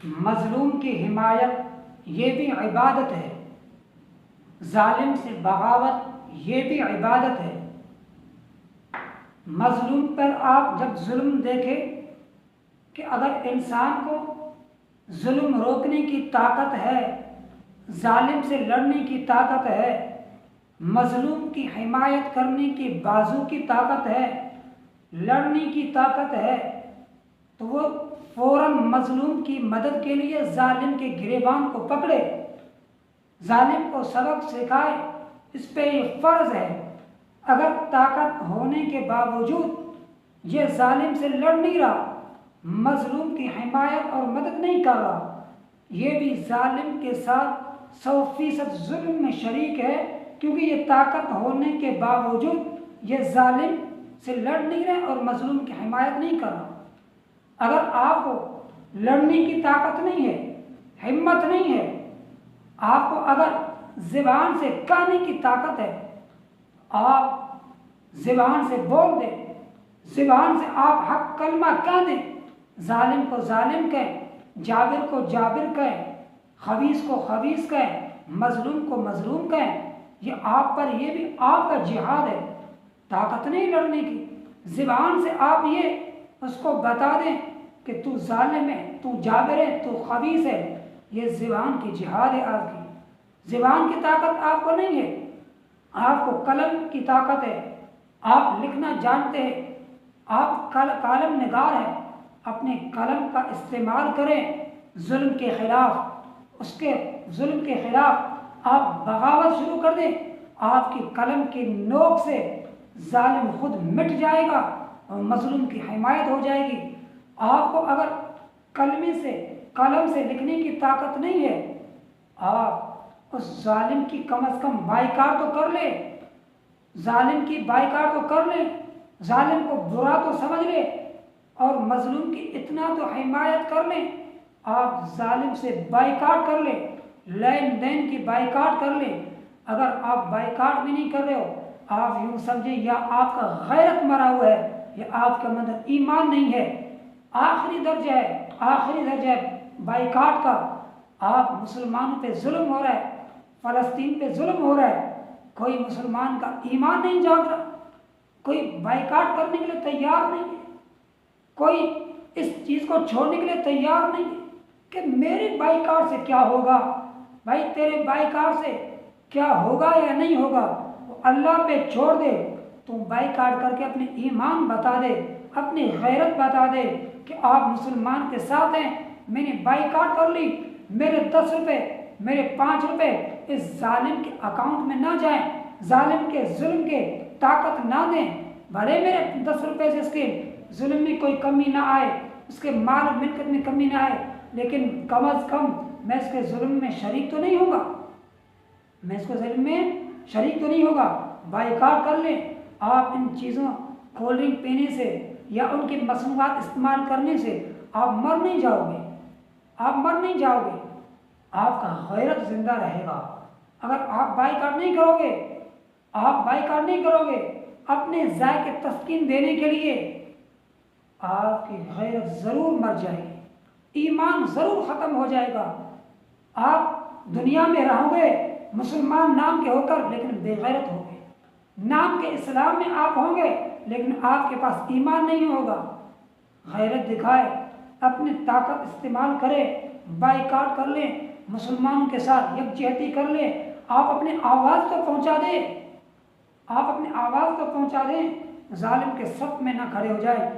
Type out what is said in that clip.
مظلوم کی حمایت یہ بھی عبادت ہے، ظالم سے بغاوت یہ بھی عبادت ہے۔ مظلوم پر آپ جب ظلم دیکھیں کہ اگر انسان کو ظلم روکنے کی طاقت ہے، ظالم سے لڑنے کی طاقت ہے، مظلوم کی حمایت کرنے کی بازو کی طاقت ہے، لڑنے کی طاقت ہے، تو وہ فوراً مظلوم کی مدد کے لیے ظالم کے گریبان کو پکڑے، ظالم کو سبق سکھائے۔ اس پہ یہ فرض ہے۔ اگر طاقت ہونے کے باوجود یہ ظالم سے لڑ نہیں رہا، مظلوم کی حمایت اور مدد نہیں کر رہا، یہ بھی ظالم کے ساتھ 100% ظلم میں شریک ہے، کیونکہ یہ طاقت ہونے کے باوجود یہ ظالم سے لڑ نہیں رہا اور مظلوم کی حمایت نہیں کر رہا۔ اگر آپ کو لڑنے کی طاقت نہیں ہے، ہمت نہیں ہے، آپ کو اگر زبان سے کہنے کی طاقت ہے، آپ زبان سے بول دیں، زبان سے آپ حق کلمہ کہہ دیں، ظالم کو ظالم کہیں، جابر کو جابر کہیں، خبیث کو خبیث کہیں، مظلوم کو مظلوم کہیں، یہ آپ پر، یہ بھی آپ کا جہاد ہے۔ طاقت نہیں لڑنے کی، زبان سے آپ یہ اس کو بتا دیں کہ تو ظالم ہے، تو جابر ہے، تو خبیث ہے، یہ زبان کی جہاد ہے آپ کی۔ زبان کی طاقت آپ کو نہیں ہے، آپ کو قلم کی طاقت ہے، آپ لکھنا جانتے ہیں، آپ کالم نگار ہیں، اپنے قلم کا استعمال کریں ظلم کے خلاف، اس کے ظلم کے خلاف آپ بغاوت شروع کر دیں، آپ کی قلم کی نوک سے ظالم خود مٹ جائے گا اور مظلوم کی حمایت ہو جائے گی۔ آپ کو اگر قلم سے لکھنے کی طاقت نہیں ہے، آپ اس ظالم کی کم از کم بائیکاٹ تو کر لیں، ظالم کی بائیکاٹ تو کر لیں، ظالم کو برا تو سمجھ لیں اور مظلوم کی اتنا تو حمایت کر لیں، آپ ظالم سے بائیکاٹ کر لیں، لین دین کی بائیکاٹ کر لیں۔ اگر آپ بائیکاٹ بھی نہیں کر رہے ہو، آپ یوں سمجھیں یا آپ کا غیرت مرا ہوا ہے یا آپ کے اندر ایمان نہیں ہے۔ آخری درجہ ہے بائیکاٹ کا۔ آپ مسلمانوں پہ ظلم ہو رہا ہے، فلسطین پہ ظلم ہو رہا ہے، کوئی مسلمان کا ایمان نہیں جاگ رہا، کوئی بائیکاٹ کرنے کے لیے تیار نہیں ہے، کوئی اس چیز کو چھوڑنے کے لیے تیار نہیں ہے کہ میرے بائیکاٹ سے کیا ہوگا۔ بھائی تیرے بائیکاٹ سے کیا ہوگا یا نہیں ہوگا وہ اللہ پہ چھوڑ دے، تو بائیکاٹ کر کے اپنے ایمان بتا دے، اپنی غیرت بتا دے کہ آپ مسلمان کے ساتھ ہیں۔ میں نے بائیکاٹ کر لی، میرے 10 روپے، میرے 5 روپے اس ظالم کے اکاؤنٹ میں نہ جائیں، ظالم کے ظلم کے طاقت نہ دیں، بھلے میرے 10 روپے سے اس کے ظلم میں کوئی کمی نہ آئے، اس کے مال و ملکت میں کمی نہ آئے، لیکن کم از کم میں اس کے ظلم میں شریک تو نہیں ہوگا، میں اس کو ظلم میں شریک تو نہیں ہوگا۔ بائیکاٹ کر لیں۔ آپ ان چیزوں، کولڈ ڈرنک پینے سے یا ان کی مصنوعات استعمال کرنے سے آپ مر نہیں جاؤ گے، آپ مر نہیں جاؤ گے، آپ کا غیرت زندہ رہے گا۔ اگر آپ بائیکاٹ نہیں کرو گے، آپ بائیکاٹ نہیں کرو گے اپنے ذائقے تسکین دینے کے لیے، آپ کی غیرت ضرور مر جائے گی، ایمان ضرور ختم ہو جائے گا۔ آپ دنیا میں رہو گے مسلمان نام کے ہو کر، لیکن بے غیرت ہو گے، نام کے اسلام میں آپ ہوں گے لیکن آپ کے پاس ایمان نہیں ہوگا۔ غیرت دکھائے، اپنی طاقت استعمال کرے، بائیکاٹ کر لیں، مسلمانوں کے ساتھ یکجہتی کر لیں، آپ اپنی آواز تو پہنچا دیں، آپ اپنی آواز تو پہنچا دیں، ظالم کے صف میں نہ کھڑے ہو جائے۔